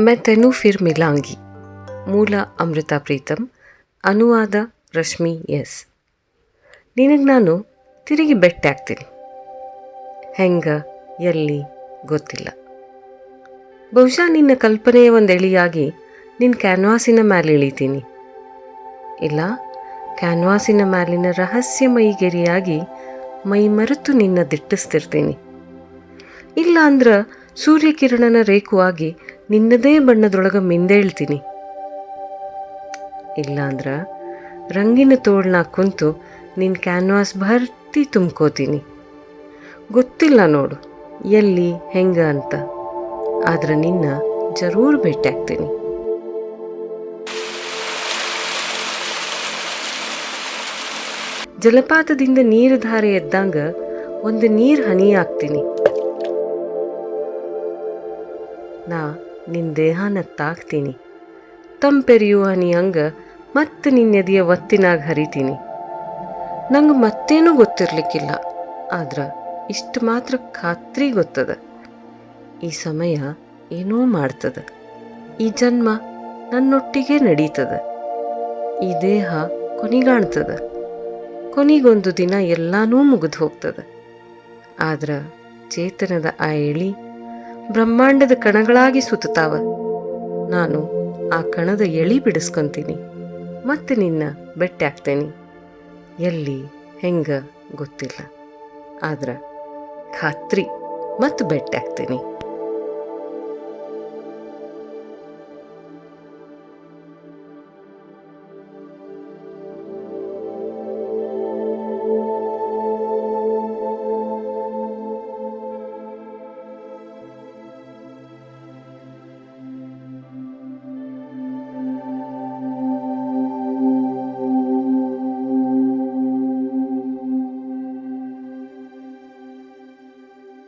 मैं तेनू फिर मिलांगी. ಮೂಲ ಅಮೃತ ಪ್ರೀತಮ್, ಅನುವಾದ ರಶ್ಮಿ ಎಸ್. ನಿನಗೆ ನಾನು ತಿರುಗಿ ಭೇಟಿ ಆಗ್ತೀನಿ. ಹೆಂಗ, ಎಲ್ಲಿ ಗೊತ್ತಿಲ್ಲ. ಬಹುಶಃ ನಿನ್ನ ಕಲ್ಪನೆಯ ಒಂದು ಎಳಿಯಾಗಿ ನಿನ್ನ ಕ್ಯಾನ್ವಾಸಿನ ಮೇಲೆ ಇಳಿತೀನಿ. ಇಲ್ಲ, ಕ್ಯಾನ್ವಾಸಿನ ಮೇಲಿನ ರಹಸ್ಯಮಯಿ ಗೆರೆಯಾಗಿ ಮೈ ಮರೆತು ನಿನ್ನ ದಿಟ್ಟಿಸ್ತಿರ್ತೀನಿ. ಇಲ್ಲ ಅಂದ್ರೆ ಸೂರ್ಯಕಿರಣನ ರೇಖುವಾಗಿ ನಿನ್ನದೇ ಬಣ್ಣದೊಳಗೆ ಮಿಂದೇಳ್ತೀನಿ. ಇಲ್ಲ ಅಂದ್ರೆ ರಂಗಿನ ತೋಳ್ನ ಕುಂತು ನಿನ್ನ ಕ್ಯಾನ್ವಾಸ್ ಭರ್ತಿ ತುಂಬ್ಕೋತೀನಿ. ಗೊತ್ತಿಲ್ಲ ನೋಡು ಎಲ್ಲಿ ಹೆಂಗ ಅಂತ, ಆದ್ರೆ ನಿನ್ನ ಜರೂರ್ ಭೇಟಿ ಆಗ್ತೀನಿ. ಜಲಪಾತದಿಂದ ನೀರು ಧಾರೆ ಎದ್ದಂಗ ಒಂದು ನೀರು ಹನಿ ಆಗ್ತೀನಿ. ನಾ ನಿನ್ನ ದೇಹನ ತಾಕ್ತೀನಿ. ತಂಪೆರಿಯುವ ಹನಿ ಹಂಗ ಮತ್ತೆ ನಿನ್ನೆದೆಯ ಒತ್ತಿನಾಗ ಹರಿತೀನಿ. ನಂಗೆ ಮತ್ತೇನೂ ಗೊತ್ತಿರ್ಲಿಕ್ಕಿಲ್ಲ, ಆದ್ರೆ ಇಷ್ಟು ಮಾತ್ರ ಖಾತ್ರಿ ಗೊತ್ತದ, ಈ ಸಮಯ ಏನೋ ಮಾಡ್ತದ. ಈ ಜನ್ಮ ನನ್ನೊಟ್ಟಿಗೆ ನಡೀತದ. ಈ ದೇಹ ಕೊನಿಗಾಣ್ತದ. ಕೊನಿಗೊಂದು ದಿನ ಎಲ್ಲಾನೂ ಮುಗಿದು ಹೋಗ್ತದ. ಆದ್ರೆ ಚೇತನದ ಆ ಎಳಿ ಬ್ರಹ್ಮಾಂಡದ ಕಣಗಳಾಗಿ ಸುತ್ತಾವ. ನಾನು ಆ ಕಣದ ಎಳಿ ಬಿಡಿಸ್ಕೊಂತೀನಿ. ಮತ್ತೆ ನಿನ್ನ ಭೇಟಿ ಆಗ್ತೇನೆ. ಎಲ್ಲಿ ಹೆಂಗ ಗೊತ್ತಿಲ್ಲ, ಆದ್ರೆ ಖಾತ್ರಿ ಮತ್ತೆ ಭೇಟಿ ಆಗ್ತೀನಿ.